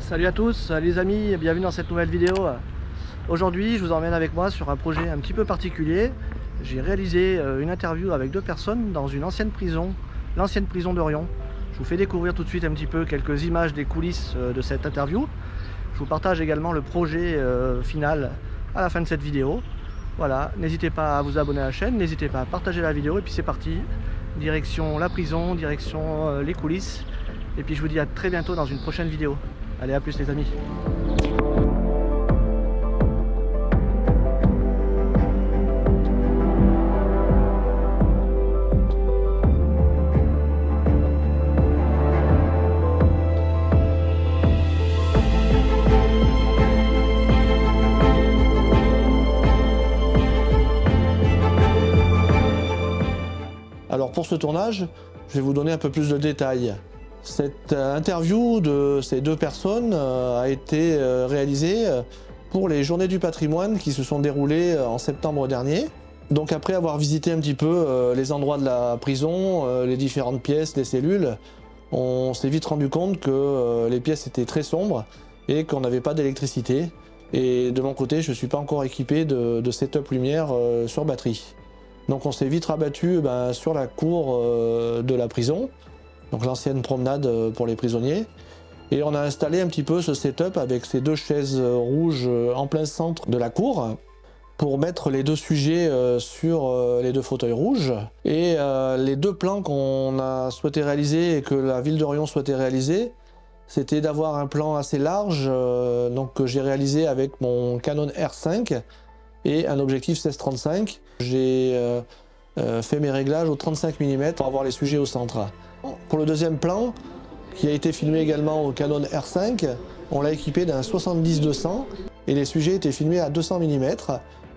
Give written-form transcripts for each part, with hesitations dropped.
Salut à tous les amis, bienvenue dans cette nouvelle vidéo. Aujourd'hui je vous emmène avec moi sur un projet un petit peu particulier. J'ai réalisé une interview avec deux personnes dans une ancienne prison, l'ancienne prison d'Orion. Je vous fais découvrir tout de suite un petit peu quelques images des coulisses de cette interview. Je vous partage également le projet final à la fin de cette vidéo. Voilà, n'hésitez pas à vous abonner à la chaîne, n'hésitez pas à partager la vidéo et puis c'est parti. Direction la prison, direction les coulisses. Et puis je vous dis à très bientôt dans une prochaine vidéo. Allez, à plus les amis. Alors pour ce tournage, je vais vous donner un peu plus de détails. Cette interview de ces deux personnes a été réalisée pour les Journées du patrimoine qui se sont déroulées en septembre dernier. Donc après avoir visité un petit peu les endroits de la prison, les différentes pièces, les cellules, on s'est vite rendu compte que les pièces étaient très sombres et qu'on n'avait pas d'électricité. Et de mon côté, je ne suis pas encore équipé de setup lumière sur batterie. Donc on s'est vite rabattu sur la cour de la prison, donc l'ancienne promenade pour les prisonniers. Et on a installé un petit peu ce setup avec ces deux chaises rouges en plein centre de la cour pour mettre les deux sujets sur les deux fauteuils rouges. Et les deux plans qu'on a souhaité réaliser et que la ville d'Orion souhaitait réaliser, c'était d'avoir un plan assez large donc que j'ai réalisé avec mon Canon R5 et un objectif 16-35. J'ai fait mes réglages au 35 mm pour avoir les sujets au centre. Pour le deuxième plan, qui a été filmé également au Canon R5, on l'a équipé d'un 70-200 et les sujets étaient filmés à 200 mm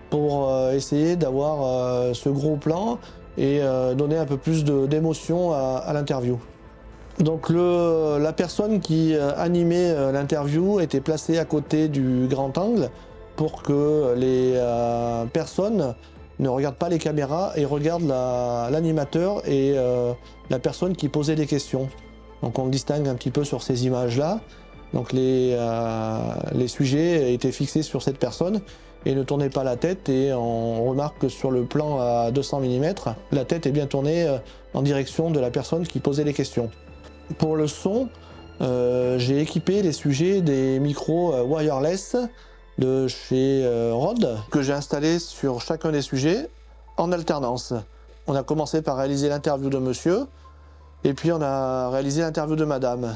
pour essayer d'avoir ce gros plan et donner un peu plus d'émotion à l'interview. Donc la personne qui animait l'interview était placée à côté du grand angle pour que les personnes ne regardent pas les caméras et regardent l'animateur et la personne qui posait des questions. Donc on distingue un petit peu sur ces images-là. Donc les sujets étaient fixés sur cette personne et ne tournaient pas la tête, et on remarque que sur le plan à 200 mm, la tête est bien tournée en direction de la personne qui posait les questions. Pour le son, j'ai équipé les sujets des micros wireless de chez Rode que j'ai installé sur chacun des sujets en alternance. On a commencé par réaliser l'interview de monsieur et puis on a réalisé l'interview de madame.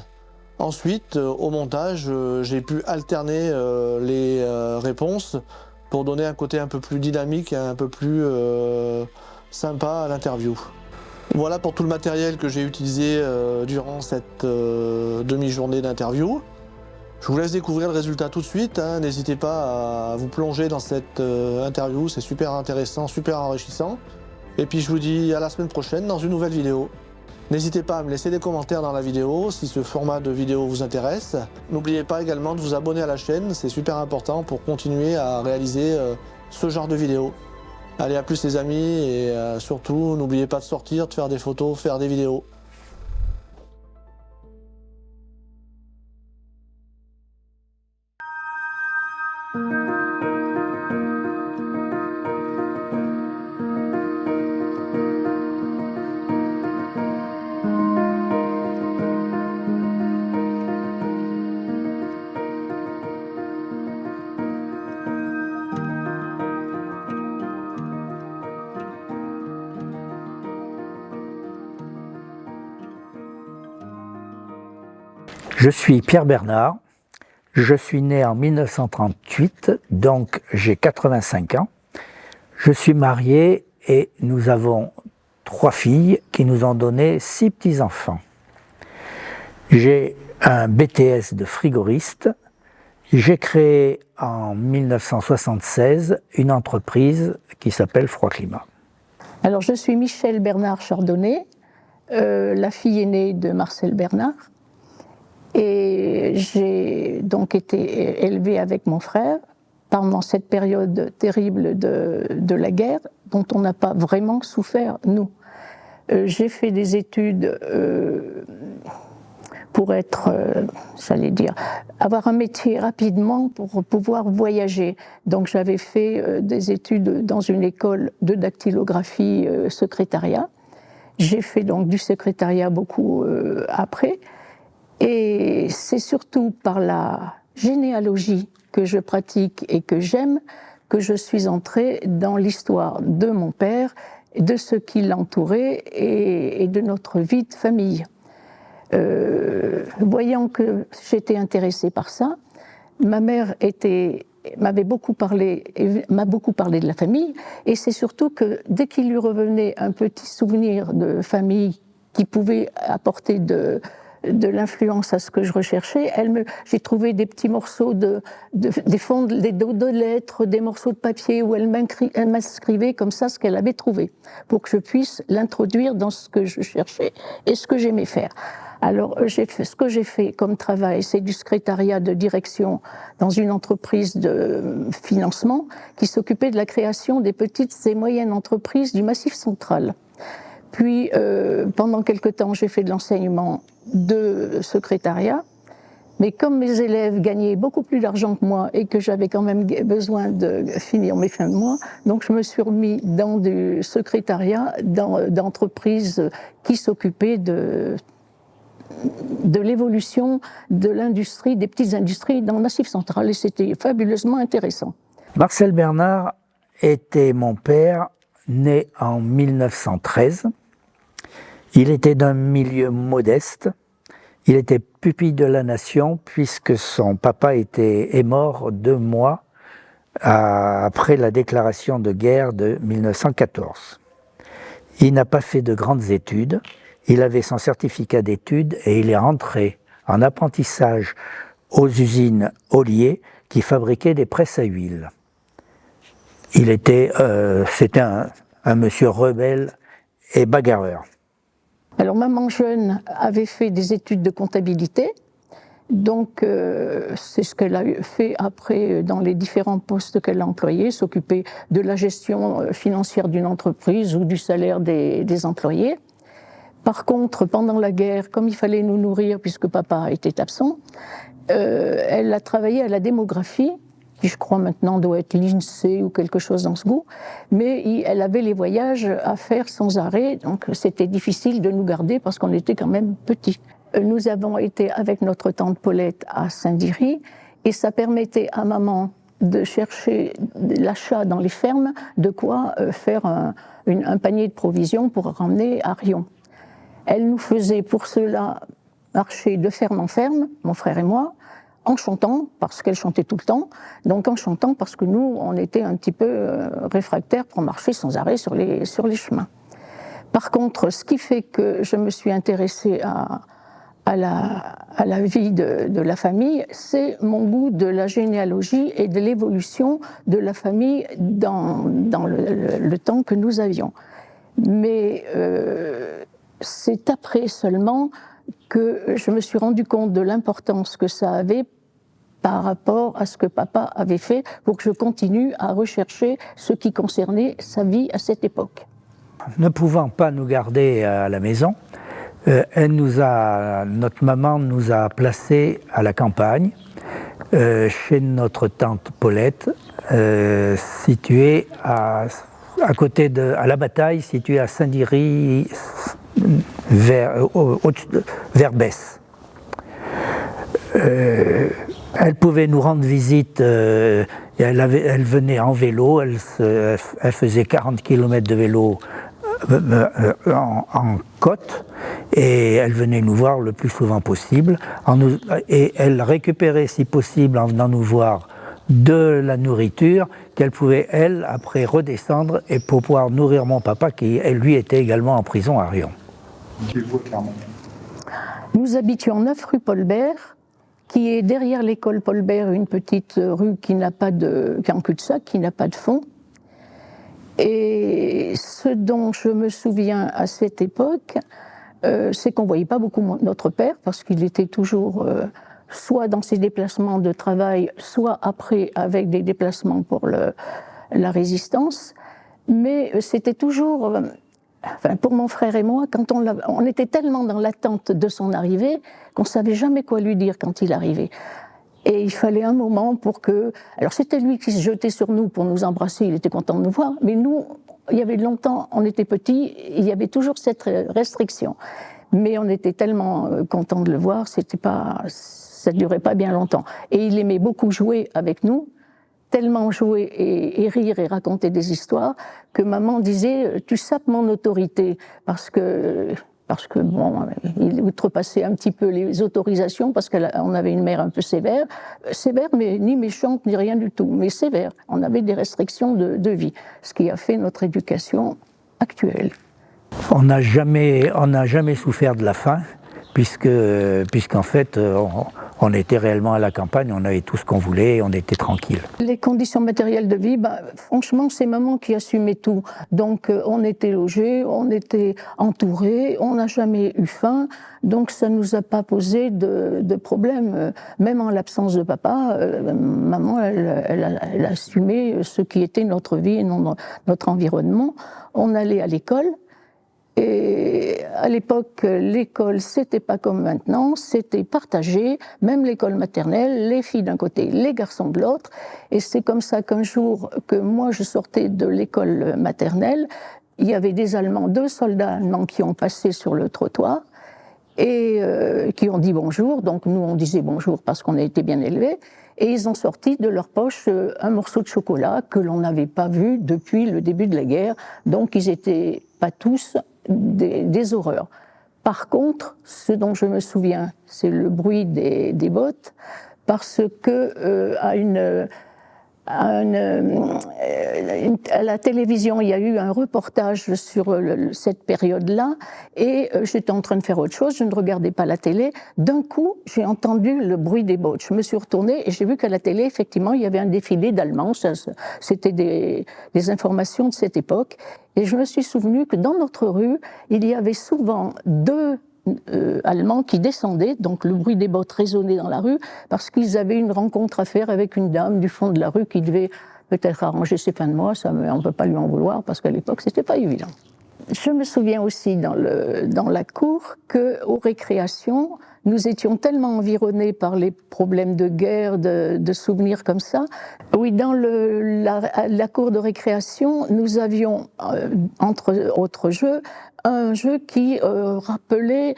Ensuite, au montage, j'ai pu alterner les réponses pour donner un côté un peu plus dynamique et un peu plus sympa à l'interview. Voilà pour tout le matériel que j'ai utilisé durant cette demi-journée d'interview. Je vous laisse découvrir le résultat tout de suite, hein. N'hésitez pas à vous plonger dans cette interview, c'est super intéressant, super enrichissant. Et puis je vous dis à la semaine prochaine dans une nouvelle vidéo. N'hésitez pas à me laisser des commentaires dans la vidéo si ce format de vidéo vous intéresse. N'oubliez pas également de vous abonner à la chaîne, c'est super important pour continuer à réaliser ce genre de vidéos. Allez, à plus les amis, et surtout n'oubliez pas de sortir, de faire des photos, faire des vidéos. Je suis Pierre Bernard, je suis né en 1938, donc j'ai 85 ans. Je suis marié et nous avons 3 filles qui nous ont donné 6 petits-enfants. J'ai un BTS de frigoriste. J'ai créé en 1976 une entreprise qui s'appelle Froid Climat. Alors je suis Michèle Bernard Chardonnay, la fille aînée de Marcel Bernard. Et j'ai donc été élevée avec mon frère pendant cette période terrible de la guerre, dont on n'a pas vraiment souffert, nous. J'ai fait des études pour être, j'allais dire, avoir un métier rapidement pour pouvoir voyager. Donc j'avais fait des études dans une école de dactylographie secrétariat. J'ai fait donc du secrétariat beaucoup après. Et c'est surtout par la généalogie que je pratique et que j'aime que je suis entrée dans l'histoire de mon père, de ceux qui l'entouraient et de notre vie de famille. Voyant que j'étais intéressée par ça, ma mère m'a beaucoup parlé de la famille, et c'est surtout que dès qu'il lui revenait un petit souvenir de famille qui pouvait apporter de l'influence à ce que je recherchais, j'ai trouvé des petits morceaux des fonds, des dos de lettres, des morceaux de papier où elle m'inscrivait comme ça ce qu'elle avait trouvé, pour que je puisse l'introduire dans ce que je cherchais et ce que j'aimais faire. Alors, ce que j'ai fait comme travail, c'est du secrétariat de direction dans une entreprise de financement qui s'occupait de la création des petites et moyennes entreprises du Massif central. Puis, pendant quelque temps, j'ai fait de l'enseignement de secrétariat, mais comme mes élèves gagnaient beaucoup plus d'argent que moi et que j'avais quand même besoin de finir mes fins de mois, donc je me suis remis dans du secrétariat d'entreprises qui s'occupaient de l'évolution de l'industrie, des petites industries dans le Massif central, et c'était fabuleusement intéressant. Marcel Bernard était mon père, né en 1913. Il était d'un milieu modeste. Il était pupille de la nation puisque son papa est mort 2 mois après la déclaration de guerre de 1914. Il n'a pas fait de grandes études. Il avait son certificat d'études et il est rentré en apprentissage aux usines Ollier qui fabriquaient des presses à huile. C'était un monsieur rebelle et bagarreur. Alors maman jeune avait fait des études de comptabilité, donc c'est ce qu'elle a fait après dans les différents postes qu'elle a employés, s'occuper de la gestion financière d'une entreprise ou du salaire des employés. Par contre, pendant la guerre, comme il fallait nous nourrir puisque papa était absent, elle a travaillé à la démographie, qui je crois maintenant doit être l'INSEE ou quelque chose dans ce goût, mais elle avait les voyages à faire sans arrêt, donc c'était difficile de nous garder parce qu'on était quand même petits. Nous avons été avec notre tante Paulette à Saint-Diry, et ça permettait à maman de chercher l'achat dans les fermes, de quoi faire un panier de provisions pour ramener à Riom. Elle nous faisait pour cela marcher de ferme en ferme, mon frère et moi, en chantant, parce qu'elle chantait tout le temps, donc en chantant parce que nous, on était un petit peu réfractaires pour marcher sans arrêt sur les chemins. Par contre, ce qui fait que je me suis intéressée à la vie de la famille, c'est mon goût de la généalogie et de l'évolution de la famille dans le temps que nous avions. Mais c'est après seulement que je me suis rendu compte de l'importance que ça avait par rapport à ce que papa avait fait pour que je continue à rechercher ce qui concernait sa vie à cette époque. Ne pouvant pas nous garder à la maison, notre maman nous a placés à la campagne, chez notre tante Paulette, située à la Bataille, située à Saint-Diry, vers Besse. Elle pouvait nous rendre visite, elle venait en vélo, elle faisait 40 km de vélo en côte, et elle venait nous voir le plus souvent possible, et elle récupérait si possible en venant nous voir de la nourriture qu'elle pouvait, elle, après redescendre et pour pouvoir nourrir mon papa qui, lui, était également en prison à Riom. Nous habitions 9 rue Paul-Bert, qui est derrière l'école Paul-Bert, une petite rue qui n'a pas qui est en cul-de-sac, qui n'a pas de fond. Et ce dont je me souviens à cette époque, c'est qu'on ne voyait pas beaucoup notre père, parce qu'il était toujours soit dans ses déplacements de travail, soit après avec des déplacements pour la résistance. Mais c'était toujours enfin pour mon frère et moi, quand on était tellement dans l'attente de son arrivée qu'on ne savait jamais quoi lui dire quand il arrivait. Et il fallait un moment pour que... Alors c'était lui qui se jetait sur nous pour nous embrasser, il était content de nous voir, mais nous, il y avait longtemps, on était petits, il y avait toujours cette restriction. Mais on était tellement contents de le voir, ça ne durait pas bien longtemps. Et il aimait beaucoup jouer avec nous, tellement jouer et rire et raconter des histoires, que maman disait « tu sapes mon autorité » parce que bon, il outrepassait un petit peu les autorisations, parce qu'on avait une mère un peu sévère, mais ni méchante, ni rien du tout, mais sévère. On avait des restrictions de vie, ce qui a fait notre éducation actuelle. On n'a jamais souffert de la faim, puisqu'en fait, on était réellement à la campagne, on avait tout ce qu'on voulait et on était tranquille. Les conditions matérielles de vie, franchement, c'est maman qui assumait tout. Donc, on était logés, on était entourés, on n'a jamais eu faim. Donc, ça ne nous a pas posé de problème. Même en l'absence de papa, maman, elle assumait ce qui était notre vie et notre environnement. On allait à l'école. Et à l'époque, l'école, c'était pas comme maintenant, c'était partagé, même l'école maternelle, les filles d'un côté, les garçons de l'autre. Et c'est comme ça qu'un jour que moi je sortais de l'école maternelle, il y avait des Allemands, 2 soldats allemands qui ont passé sur le trottoir et qui ont dit bonjour. Donc nous on disait bonjour parce qu'on a été bien élevés. Et ils ont sorti de leur poche un morceau de chocolat que l'on n'avait pas vu depuis le début de la guerre. Donc ils étaient pas tous des horreurs. Par contre, ce dont je me souviens, c'est le bruit des bottes, parce que à la télévision, il y a eu un reportage sur cette période-là, et j'étais en train de faire autre chose, je ne regardais pas la télé. D'un coup, j'ai entendu le bruit des bottes. Je me suis retournée et j'ai vu qu'à la télé, effectivement, il y avait un défilé d'Allemands. C'était des informations de cette époque. Et je me suis souvenu que dans notre rue, il y avait souvent 2 Allemands qui descendaient, donc le bruit des bottes résonnait dans la rue, parce qu'ils avaient une rencontre à faire avec une dame du fond de la rue qui devait peut-être arranger ses fins de mois. On ne peut pas lui en vouloir, parce qu'à l'époque, c'était pas évident. Je me souviens aussi dans la cour qu'aux récréations, nous étions tellement environnés par les problèmes de guerre, de souvenirs comme ça. Oui, dans la cour de récréation, nous avions, entre autres jeux, un jeu qui rappelait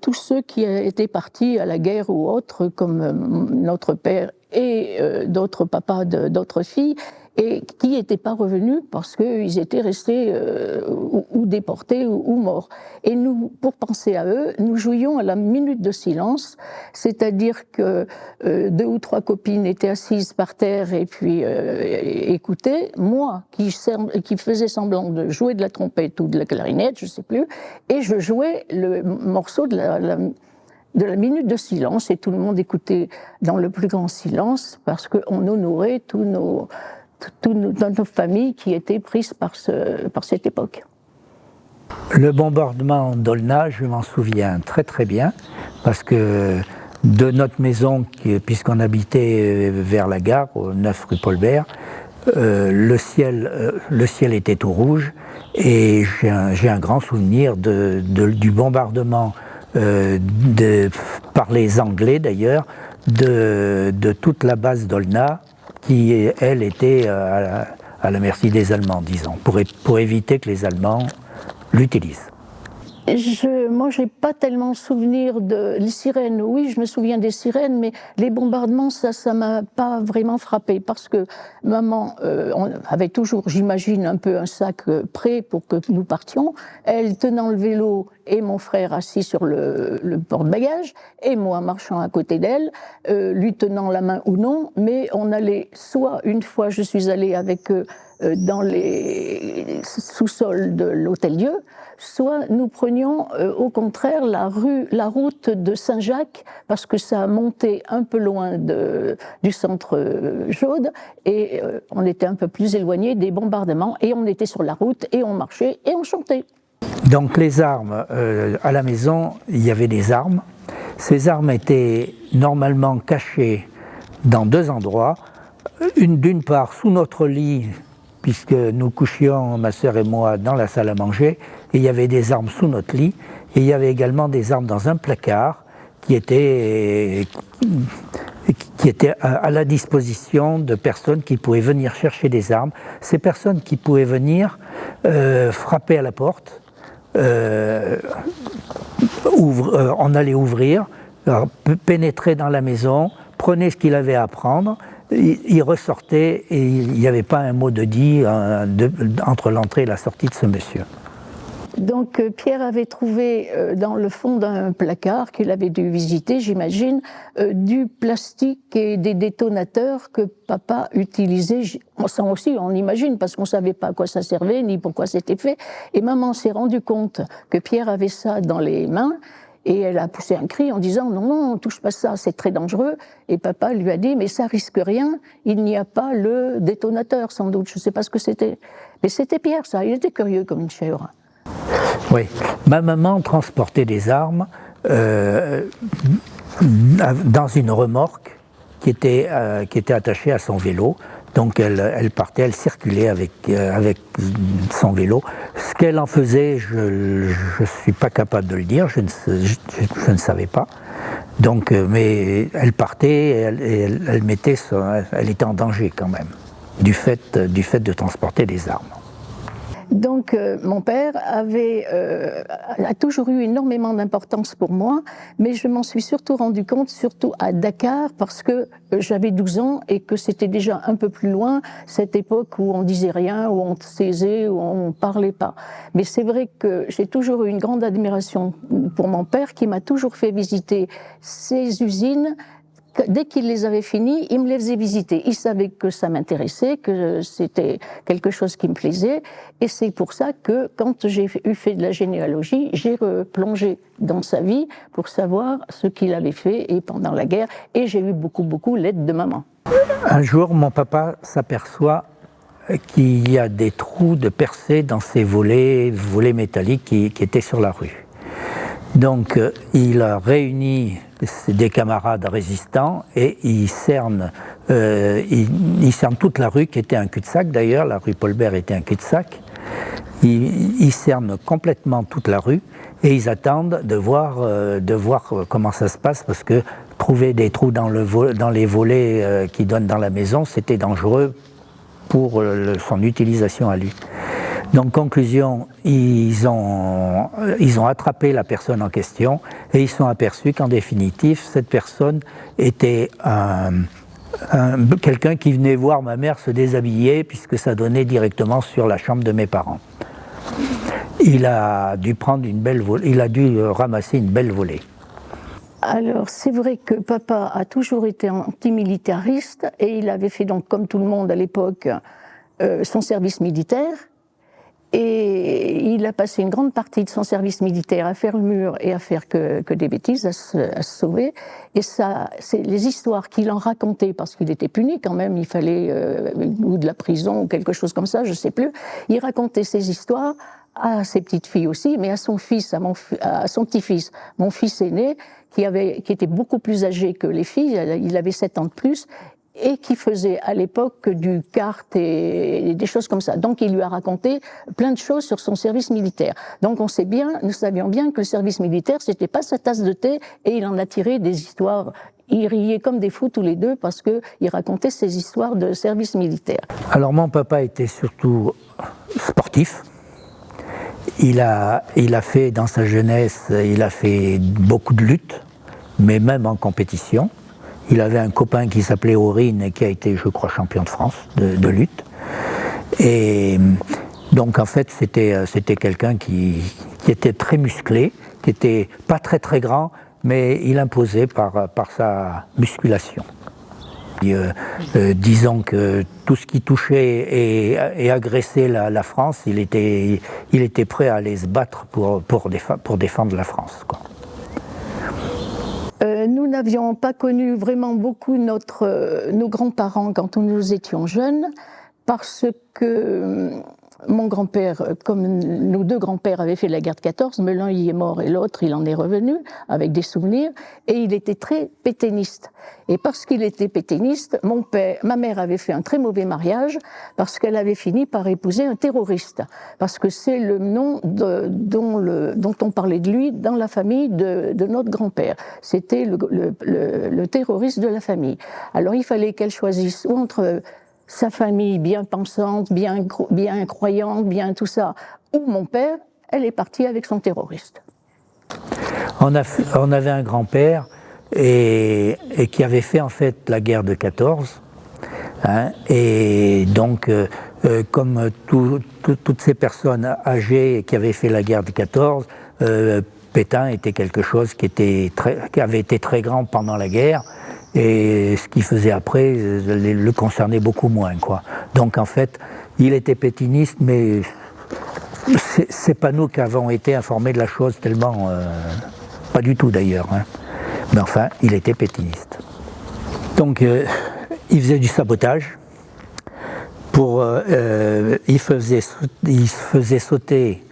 tous ceux qui étaient partis à la guerre ou autre, comme notre père et d'autres papas d'autres filles, et qui n'étaient pas revenus parce qu'ils étaient restés ou déportés ou morts. Et nous, pour penser à eux, nous jouions à la minute de silence, c'est-à-dire que 2 ou 3 copines étaient assises par terre et puis écoutaient. Moi, qui faisais semblant de jouer de la trompette ou de la clarinette, je ne sais plus, et je jouais le morceau de la minute de silence, et tout le monde écoutait dans le plus grand silence, parce qu'on honorait toutes nos familles qui étaient prises par cette époque. Le bombardement d'Olna, je m'en souviens très très bien, parce que de notre maison, puisqu'on habitait vers la gare, au 9 rue Paul-Bert, le ciel était tout rouge, et j'ai un grand souvenir du bombardement par les Anglais d'ailleurs, de toute la base d'Olna, qui, elle, était à la merci des Allemands, disons, pour éviter que les Allemands l'utilisent. Moi, j'ai pas tellement souvenir les sirènes. Oui, je me souviens des sirènes, mais les bombardements, ça m'a pas vraiment frappé, parce que maman on avait toujours, j'imagine, un peu un sac prêt pour que nous partions. Elle tenant le vélo et mon frère assis sur le porte-bagages, et moi marchant à côté d'elle, lui tenant la main ou non. Mais on allait, soit une fois, je suis allée avec eux dans les sous-sols de l'Hôtel-Dieu, soit nous prenions au contraire la route de Saint-Jacques, parce que ça montait un peu loin du centre Jaude, et on était un peu plus éloigné des bombardements, et on était sur la route, et on marchait, et on chantait. Donc les armes, à la maison, il y avait des armes. Ces armes étaient normalement cachées dans 2 endroits. D'une part sous notre lit, puisque nous couchions, ma sœur et moi, dans la salle à manger, il y avait des armes sous notre lit, et il y avait également des armes dans un placard qui étaient à la disposition de personnes qui pouvaient venir chercher des armes. Ces personnes qui pouvaient venir frapper à la porte, on allait ouvrir, pénétrer dans la maison, prenait ce qu'il avait à prendre, il ressortait et il n'y avait pas un mot de dit entre l'entrée et la sortie de ce monsieur. Donc Pierre avait trouvé dans le fond d'un placard qu'il avait dû visiter, j'imagine, du plastique et des détonateurs que papa utilisait. Ça aussi, on imagine, parce qu'on ne savait pas à quoi ça servait, ni pourquoi c'était fait. Et maman s'est rendue compte que Pierre avait ça dans les mains, et elle a poussé un cri en disant « Non, non, on ne touche pas ça, c'est très dangereux ». Et papa lui a dit « Mais ça risque rien, il n'y a pas le détonateur sans doute, je ne sais pas ce que c'était ». Mais c'était Pierre, ça, il était curieux comme une chèvre. Oui, ma maman transportait des armes dans une remorque qui était attachée à son vélo. Donc elle partait, elle circulait avec son vélo. Ce qu'elle en faisait, je ne suis pas capable de le dire, je ne savais pas. Donc, mais elle partait et elle était en danger quand même, du fait de transporter des armes. Donc mon père a toujours eu énormément d'importance pour moi, mais je m'en suis surtout rendu compte, surtout à Dakar, parce que j'avais 12 ans et que c'était déjà un peu plus loin, cette époque où on disait rien, où on taisait, où on parlait pas. Mais c'est vrai que j'ai toujours eu une grande admiration pour mon père qui m'a toujours fait visiter ces usines. Dès qu'il les avait finis, il me les faisait visiter. Il savait que ça m'intéressait, que c'était quelque chose qui me plaisait. Et c'est pour ça que, quand j'ai fait de la généalogie, j'ai replongé dans sa vie pour savoir ce qu'il avait fait et pendant la guerre. Et j'ai eu beaucoup l'aide de maman. Un jour, mon papa s'aperçoit qu'il y a des trous de percés dans ces volets métalliques qui étaient sur la rue. Donc, il a réuni des camarades résistants et il cerne toute la rue, qui était un cul-de-sac d'ailleurs, la rue Paul-Bert était un cul-de-sac. Ils cernent complètement toute la rue et ils attendent de voir comment ça se passe, parce que trouver des trous dans les volets qui donnent dans la maison, c'était dangereux pour son utilisation à lui. Donc, conclusion, ils ont attrapé la personne en question et ils sont aperçus qu'en définitive, cette personne était quelqu'un qui venait voir ma mère se déshabiller, puisque ça donnait directement sur la chambre de mes parents. Il a dû ramasser une belle volée. Alors, c'est vrai que papa a toujours été antimilitariste et il avait fait, donc, comme tout le monde à l'époque, son service militaire. Et il a passé une grande partie de son service militaire à faire le mur et à faire que des bêtises, à se sauver. Et ça, c'est les histoires qu'il en racontait, parce qu'il était puni quand même, il fallait ou de la prison ou quelque chose comme ça, je ne sais plus. Il racontait ces histoires à ses petites filles aussi, mais à son fils, à son petit-fils, mon fils aîné, qui était beaucoup plus âgé que les filles, il avait 7 ans de plus, et qui faisait à l'époque du kart et des choses comme ça. Donc il lui a raconté plein de choses sur son service militaire. Donc nous savions bien que le service militaire, c'était pas sa tasse de thé, et il en a tiré des histoires. Ils riaient comme des fous tous les deux parce qu'ils racontaient ces histoires de service militaire. Alors mon papa était surtout sportif. Il a fait, dans sa jeunesse, il a fait beaucoup de luttes, mais même en compétition. Il avait un copain qui s'appelait Aurine et qui a été, je crois, champion de France de lutte. Et donc, en fait, c'était quelqu'un qui était très musclé, qui était pas très grand, mais il imposait par sa musculation. Disons que tout ce qui touchait et agressait la France, il était prêt à aller se battre pour défendre la France, quoi. Nous n'avions pas connu vraiment beaucoup nos grands-parents quand nous étions jeunes, parce que mon grand-père, comme nos deux grands-pères avaient fait la guerre de 14, mais l'un y est mort et l'autre il en est revenu avec des souvenirs, et il était très pétainiste. Et parce qu'il était pétainiste, ma mère avait fait un très mauvais mariage parce qu'elle avait fini par épouser un terroriste, parce que c'est le nom dont on parlait de lui dans la famille de notre grand-père. C'était le terroriste de la famille. Alors il fallait qu'elle choisisse ou entre sa famille bien pensante, bien croyante, bien tout ça, ou mon père, elle est partie avec son terroriste. On avait un grand-père et qui avait fait en fait la guerre de 14, hein, et donc comme toutes ces personnes âgées qui avaient fait la guerre de 14, Pétain était quelque chose qui avait été très grand pendant la guerre. Et ce qu'il faisait après le concernait beaucoup moins, quoi. Donc en fait, il était pétainiste, mais c'est pas nous qui avons été informés de la chose tellement, pas du tout d'ailleurs. Hein. Mais enfin, il était pétainiste. Donc il faisait du sabotage. Il faisait sauter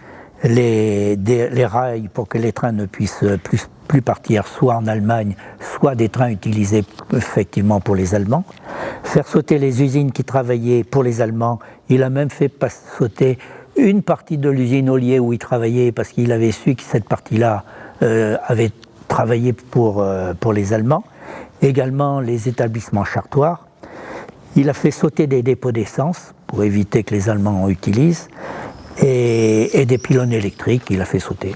les rails pour que les trains ne puissent plus partir, soit en Allemagne, soit des trains utilisés effectivement pour les Allemands. Faire sauter les usines qui travaillaient pour les Allemands. Il a même fait sauter une partie de l'usine Ollier où il travaillait parce qu'il avait su que cette partie-là avait travaillé pour les Allemands. Également les établissements chartoirs. Il a fait sauter des dépôts d'essence pour éviter que les Allemands en utilisent. Et des pylônes électriques, il a fait sauter.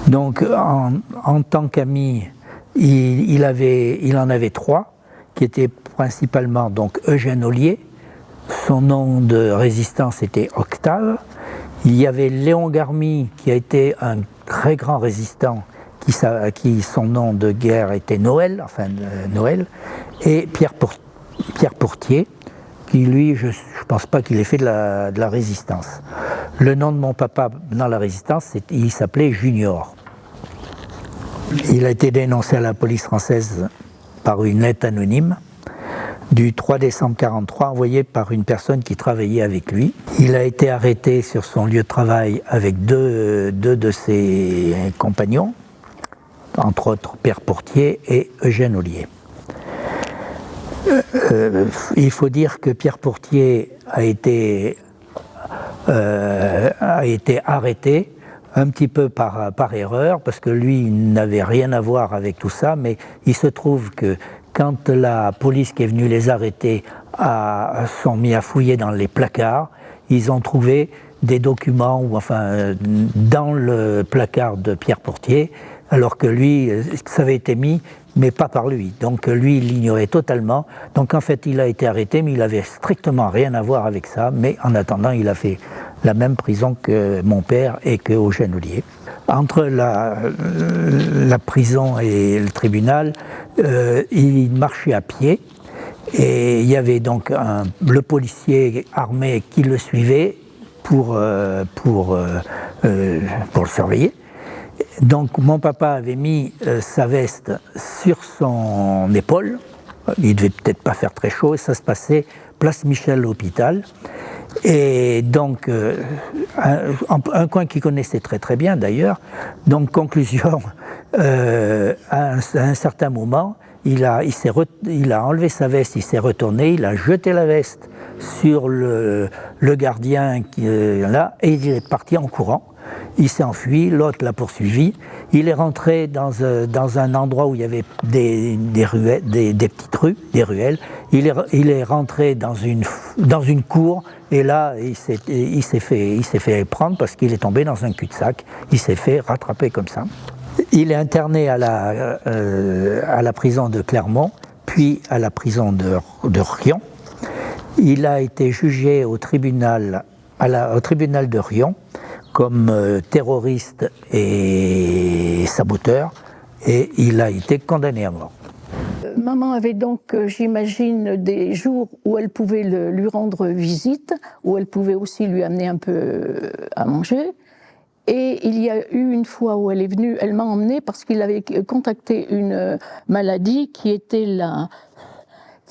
Donc, en tant qu'ami, il en avait 3, qui étaient principalement donc Eugène Ollier. Son nom de résistance était Octave. Il y avait Léon Garmy, qui a été un très grand résistant, qui son nom de guerre était Noël, et Pierre Pourtier, qui lui, je ne pense pas qu'il ait fait de la résistance. Le nom de mon papa dans la résistance, il s'appelait Junior. Il a été dénoncé à la police française par une lettre anonyme du 3 décembre 1943, envoyée par une personne qui travaillait avec lui. Il a été arrêté sur son lieu de travail avec deux de ses compagnons, entre autres Pierre Pourtier et Eugène Ollier. Il faut dire que Pierre Pourtier a été arrêté un petit peu par erreur, parce que lui il n'avait rien à voir avec tout ça, mais il se trouve que quand la police qui est venue les arrêter sont mis à fouiller dans les placards, ils ont trouvé des documents, dans le placard de Pierre Pourtier, alors que lui, ça avait été mis, mais pas par lui. Donc lui, il l'ignorait totalement. Donc en fait, il a été arrêté, mais il avait strictement rien à voir avec ça. Mais en attendant, il a fait la même prison que mon père et que Eugène Ollier. Entre la prison et le tribunal, il marchait à pied. Et il y avait donc le policier armé qui le suivait pour le surveiller. Donc mon papa avait mis sa veste sur son épaule, il devait peut-être pas faire très chaud, et ça se passait place Michel l'hôpital. Et donc un coin qu'il connaissait très très bien d'ailleurs. Donc conclusion, à un certain moment, il a enlevé sa veste, il s'est retourné, il a jeté la veste sur le gardien là, et il est parti en courant. Il s'est enfui, l'autre l'a poursuivi. Il est rentré dans un endroit où il y avait des petites rues, des ruelles. Il est rentré dans une cour, et là il s'est fait prendre parce qu'il est tombé dans un cul-de-sac. Il s'est fait rattraper comme ça. Il est interné à la prison de Clermont, puis à la prison de Riom. Il a été jugé au tribunal de Riom comme terroriste et saboteur, et il a été condamné à mort. Maman avait donc, j'imagine, des jours où elle pouvait lui rendre visite, où elle pouvait aussi lui amener un peu à manger. Et il y a eu une fois où elle est venue, elle m'a emmenée parce qu'il avait contracté une maladie qui était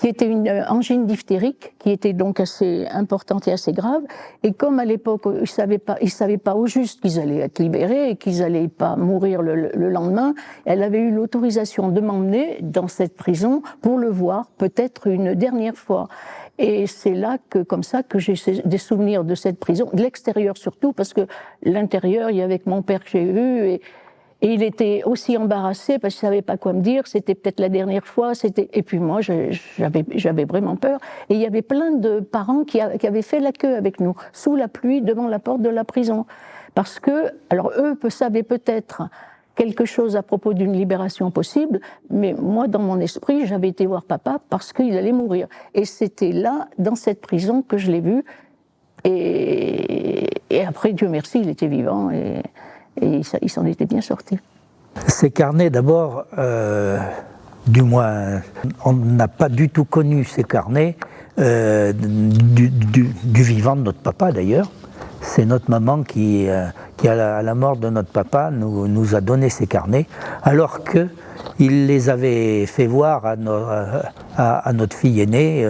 qui était une angine diphtérique, qui était donc assez importante et assez grave. Et comme à l'époque, ils savaient pas au juste qu'ils allaient être libérés et qu'ils allaient pas mourir le lendemain, elle avait eu l'autorisation de m'emmener dans cette prison pour le voir, peut-être une dernière fois. Et c'est là que, comme ça, que j'ai des souvenirs de cette prison, de l'extérieur surtout, parce que l'intérieur, il y avait que mon père que j'ai vu, et il était aussi embarrassé parce qu'il savait pas quoi me dire. C'était peut-être la dernière fois. Et puis moi, j'avais vraiment peur. Et il y avait plein de parents qui avaient fait la queue avec nous, sous la pluie, devant la porte de la prison, parce que, alors eux savaient peut-être quelque chose à propos d'une libération possible, mais moi, dans mon esprit, j'avais été voir papa parce qu'il allait mourir. Et c'était là, dans cette prison, que je l'ai vu. Et après, Dieu merci, il était vivant. Et il s'en était bien sorti. Ces carnets, d'abord, du moins, on n'a pas du tout connu ces carnets du vivant de notre papa, d'ailleurs. C'est notre maman qui à la mort de notre papa, nous a donné ces carnets, alors qu'il les avait fait voir à notre fille aînée,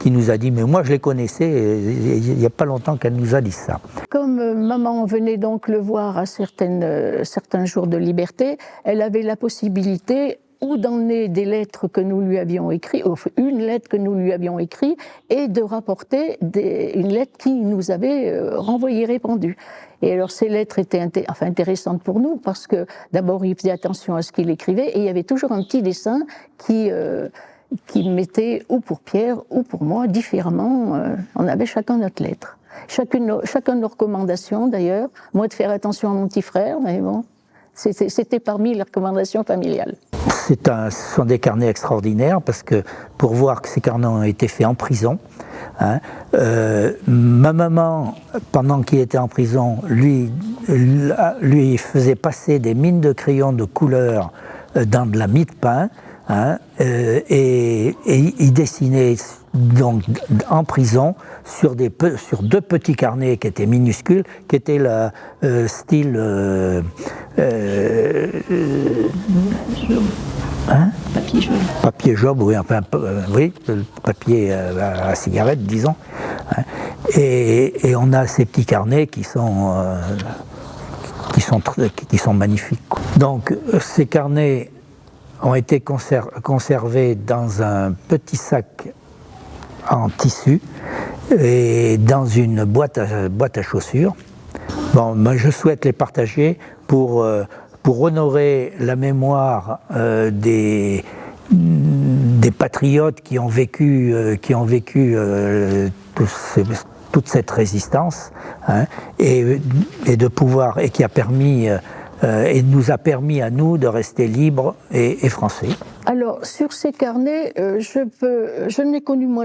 qui nous a dit, mais moi je les connaissais, il n'y a pas longtemps qu'elle nous a dit ça. Comme maman venait donc le voir à certains jours de liberté, elle avait la possibilité ou d'emmener des lettres que nous lui avions écrites, une lettre que nous lui avions écrite, et de rapporter une lettre qui nous avait renvoyé répondue. Et alors ces lettres étaient intéressantes pour nous parce que d'abord il faisait attention à ce qu'il écrivait et il y avait toujours un petit dessin qui mettait ou pour Pierre ou pour moi différemment. On avait chacun notre lettre. Chacun de nos recommandations d'ailleurs. Moi de faire attention à mon petit frère, mais bon, c'était parmi les recommandations familiales. Ce sont des carnets extraordinaires parce que pour voir que ces carnets ont été faits en prison, ma maman, pendant qu'il était en prison, lui faisait passer des mines de crayons de couleur dans de la mie de pain, et il dessinait donc en prison sur deux petits carnets qui étaient minuscules, qui étaient style papier job, oui, enfin, oui, le papier à cigarette, disons. Et on a ces petits carnets qui sont magnifiques. Donc ces carnets ont été conservés dans un petit sac en tissu et dans une boîte à chaussures. Bon, moi je souhaite les partager pour honorer la mémoire des patriotes qui ont vécu toute cette résistance, et de pouvoir, et qui a permis et nous a permis à nous de rester libres et français. Alors sur ces carnets, je n'ai connu moi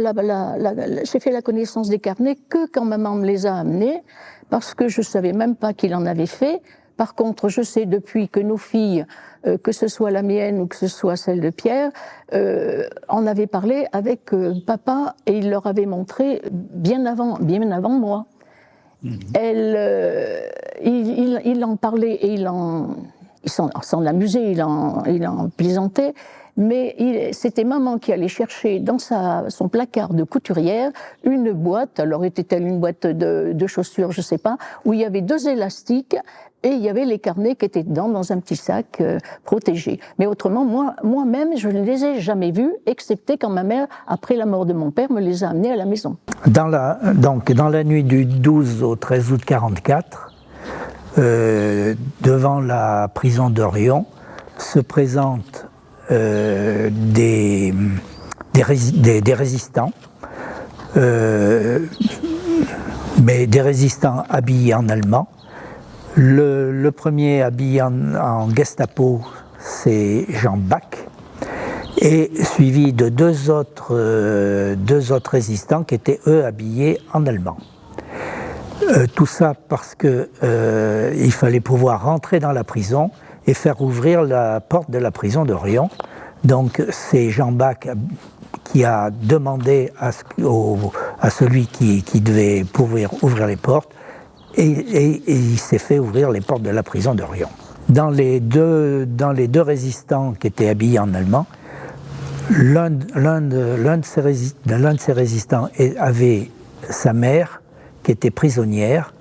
j'ai fait la connaissance des carnets que quand maman me les a amenés, parce que je savais même pas qu'il en avait fait. Par contre, je sais depuis que nos filles, que ce soit la mienne ou que ce soit celle de Pierre, en avaient parlé avec papa et il leur avait montré bien avant moi. Il en parlait et il s'en amusait, il en plaisantait, mais c'était maman qui allait chercher dans son placard de couturière une boîte, alors était-elle une boîte de chaussures, je sais pas, où il y avait 2 élastiques et il y avait les carnets qui étaient dedans dans un petit sac protégé. Mais autrement, moi-même, je ne les ai jamais vus, excepté quand ma mère, après la mort de mon père, me les a amenés à la maison. Donc, dans la nuit du 12 au 13 août 1944, devant la prison d'Orion, se présentent des résistants, mais des résistants habillés en allemand. Le premier habillé en Gestapo, c'est Jean Bach, et suivi de deux autres résistants qui étaient eux habillés en allemand. Tout ça parce que il fallait pouvoir rentrer dans la prison et faire ouvrir la porte de la prison d'Orion. Donc c'est Jean Bach qui a demandé à celui qui devait pouvoir ouvrir les portes, et il s'est fait ouvrir les portes de la prison d'Orion. Dans les deux résistants qui étaient habillés en allemand, L'un de ces résistants avait sa mère qui était prisonnière,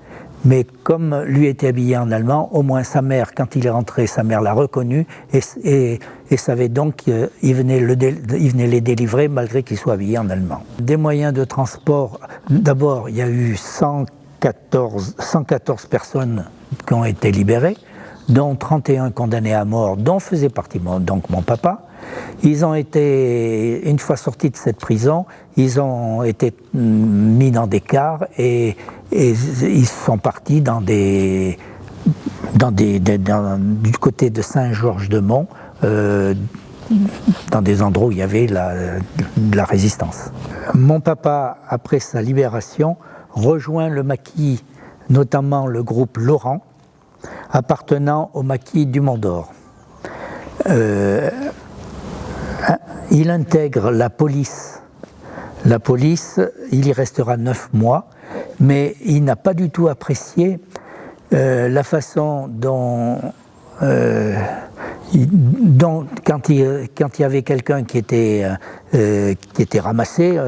mais comme lui était habillé en allemand, au moins sa mère, quand il est rentré, sa mère l'a reconnu et savait donc qu'il venait les délivrer malgré qu'il soit habillé en allemand. Des moyens de transport, d'abord il y a eu 114 personnes qui ont été libérées, dont 31 condamnés à mort, dont faisait partie donc mon papa. Ils ont été, une fois sortis de cette prison, ils ont été mis dans des cars et ils sont partis du côté de Saint-Georges-de-Mont, dans des endroits où il y avait la résistance. Mon papa, après sa libération, rejoint le maquis, notamment le groupe Laurent, appartenant au maquis du Mont-d'Or. Il intègre la police. La police, il y restera 9 mois, mais il n'a pas du tout apprécié la façon dont quand il y avait quelqu'un qui était ramassé,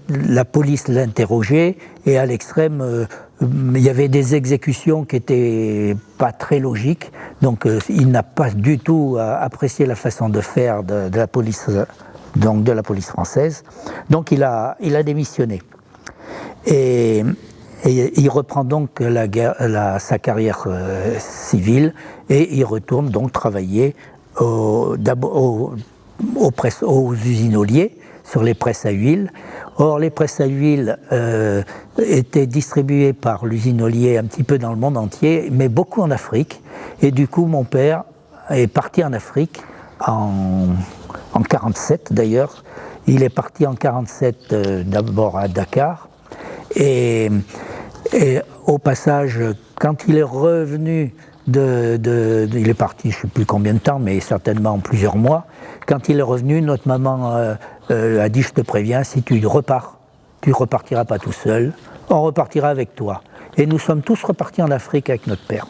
la police l'interrogeait et à l'extrême, il y avait des exécutions qui n'étaient pas très logiques. Donc il n'a pas du tout apprécié la façon de faire de la police, donc de la police française. Donc il a démissionné. Et il reprend donc sa carrière civile et il retourne donc travailler aux usines Ollier sur les presses à huile. Or, les presses à huile étaient distribuées par l'usine Ollier un petit peu dans le monde entier, mais beaucoup en Afrique. Et du coup, mon père est parti en Afrique en 1947 d'ailleurs. Il est parti en 1947 d'abord à Dakar. Et au passage, quand il est revenu il est parti, je ne sais plus combien de temps, mais certainement plusieurs mois. Quand il est revenu, notre maman a dit « Je te préviens, si tu repars, tu ne repartiras pas tout seul, on repartira avec toi ». Et nous sommes tous repartis en Afrique avec notre père.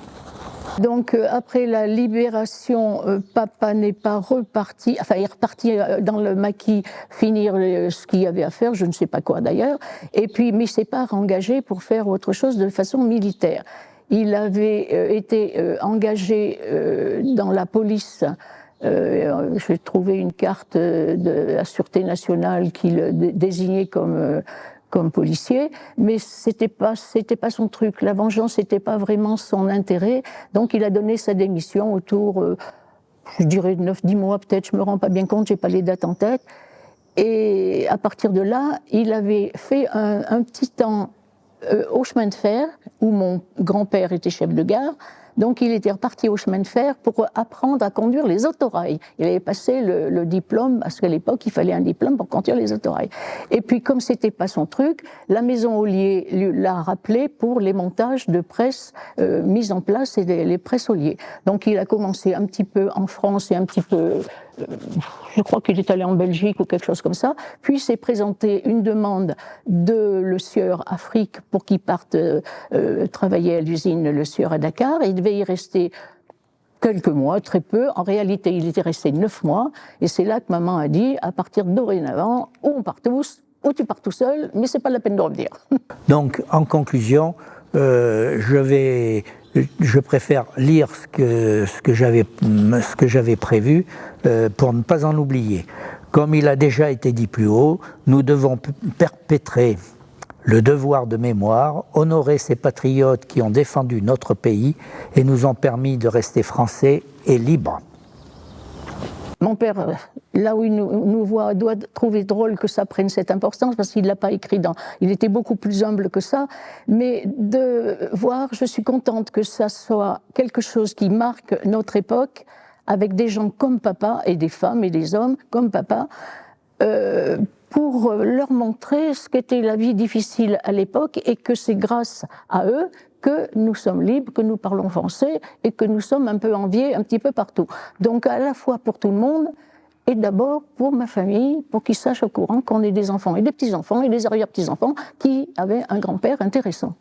Donc après la libération, papa n'est pas reparti, enfin il est reparti dans le maquis finir ce qu'il y avait à faire, je ne sais pas quoi d'ailleurs, et puis mais il ne s'est pas engagé pour faire autre chose de façon militaire. Il avait été engagé dans la police. J'ai trouvé une carte de la Sûreté nationale qui le désignait comme policier, mais c'était pas son truc. La vengeance n'était pas vraiment son intérêt, donc il a donné sa démission autour, je dirais 9-10 mois peut-être, je me rends pas bien compte, j'ai pas les dates en tête. Et à partir de là, il avait fait un petit temps au chemin de fer, où mon grand-père était chef de gare. Donc il était reparti au chemin de fer pour apprendre à conduire les autorails. Il avait passé le diplôme, parce qu'à l'époque il fallait un diplôme pour conduire les autorails. Et puis comme c'était pas son truc, la maison Ollier l'a rappelé pour les montages de presses mises en place et les presses Ollier. Donc il a commencé un petit peu en France et un petit peu, je crois qu'il est allé en Belgique ou quelque chose comme ça. Puis s'est présenté une demande de Le Sieur Afrique pour qu'il parte travailler à l'usine Le Sieur à Dakar. Et il devait y rester quelques mois, très peu. En réalité, il était resté 9 mois. Et c'est là que maman a dit, à partir de dorénavant, ou on part tous, ou tu pars tout seul, mais c'est pas la peine de revenir. Donc, en conclusion, je préfère lire ce que j'avais prévu pour ne pas en oublier. Comme il a déjà été dit plus haut, nous devons perpétrer le devoir de mémoire, honorer ces patriotes qui ont défendu notre pays et nous ont permis de rester français et libres. Mon père, là où il nous voit, doit trouver drôle que ça prenne cette importance, parce qu'il ne l'a pas écrit il était beaucoup plus humble que ça, mais de voir, je suis contente que ça soit quelque chose qui marque notre époque, avec des gens comme papa, et des femmes et des hommes comme papa, pour leur montrer ce qu'était la vie difficile à l'époque, et que c'est grâce à eux que nous sommes libres, que nous parlons français et que nous sommes un peu enviés un petit peu partout. Donc à la fois pour tout le monde et d'abord pour ma famille, pour qu'ils sachent au courant qu'on est des enfants et des petits-enfants et des arrière-petits-enfants qui avaient un grand-père intéressant.